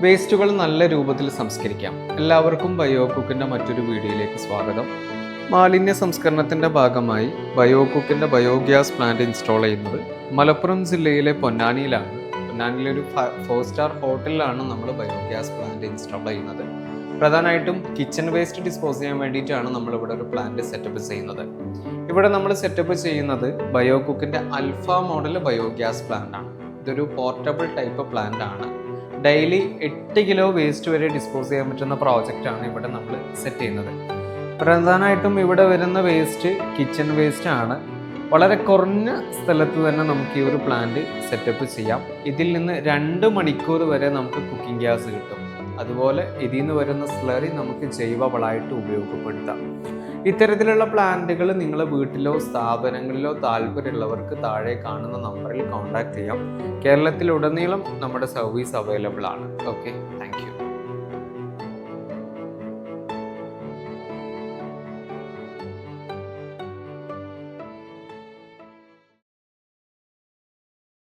വേസ്റ്റുകൾ നല്ല രൂപത്തിൽ സംസ്കരിക്കാം. എല്ലാവർക്കും ബയോ കുക്കിൻ്റെ മറ്റൊരു വീഡിയോയിലേക്ക് സ്വാഗതം. മാലിന്യ സംസ്കരണത്തിൻ്റെ ഭാഗമായി ബയോ കുക്കിൻ്റെ ബയോഗ്യാസ് പ്ലാന്റ് ഇൻസ്റ്റാൾ ചെയ്യുന്നത് മലപ്പുറം ജില്ലയിലെ പൊന്നാനിയിലാണ്. പൊന്നാനിയിലെ ഒരു 4 സ്റ്റാർ ഹോട്ടലിലാണ് നമ്മൾ ബയോഗ്യാസ് പ്ലാന്റ് ഇൻസ്റ്റാൾ ചെയ്യുന്നത്. പ്രധാനമായിട്ടും കിച്ചൺ വേസ്റ്റ് ഡിസ്പോസ് ചെയ്യാൻ വേണ്ടിയിട്ടാണ് നമ്മളിവിടെ ഒരു പ്ലാന്റ് സെറ്റപ്പ് ചെയ്യുന്നത്. ഇവിടെ നമ്മൾ സെറ്റപ്പ് ചെയ്യുന്നത് ബയോ കുക്കിൻ്റെ അൽഫ മോഡൽ ബയോഗ്യാസ് പ്ലാന്റ് ആണ്. ഇതൊരു പോർട്ടബിൾ ടൈപ്പ് പ്ലാന്റ് ആണ്. ഡെയിലി 8 കിലോ വേസ്റ്റ് വരെ ഡിസ്പോസ് ചെയ്യാൻ പറ്റുന്ന പ്രോജക്റ്റാണ് ഇവിടെ നമ്മൾ സെറ്റ് ചെയ്യുന്നത്. പ്രധാനമായിട്ടും ഇവിടെ വരുന്ന വേസ്റ്റ് കിച്ചൺ വേസ്റ്റ് ആണ്. വളരെ കുറഞ്ഞ സ്ഥലത്ത് തന്നെ നമുക്ക് ഈ ഒരു പ്ലാന്റ് സെറ്റപ്പ് ചെയ്യാം. ഇതിൽ നിന്ന് 2 മണിക്കൂർ വരെ നമുക്ക് കുക്കിംഗ് ഗ്യാസ് കിട്ടും. അതുപോലെ ഇതിൽ നിന്ന് വരുന്ന സ്ലറി നമുക്ക് ജൈവവളമായിട്ട് ഉപയോഗപ്പെടുത്താം. ഇത്തരത്തിലുള്ള പ്ലാന്റുകൾ നിങ്ങളുടെ വീട്ടിലോ സ്ഥാപനങ്ങളിലോ താല്പര്യമുള്ളവർക്ക് താഴെ കാണുന്ന നമ്പറിൽ കോൺടാക്ട് ചെയ്യാം. കേരളത്തിലുടനീളം നമ്മുടെ സർവീസ് അവൈലബിൾ ആണ്. ഓക്കെ.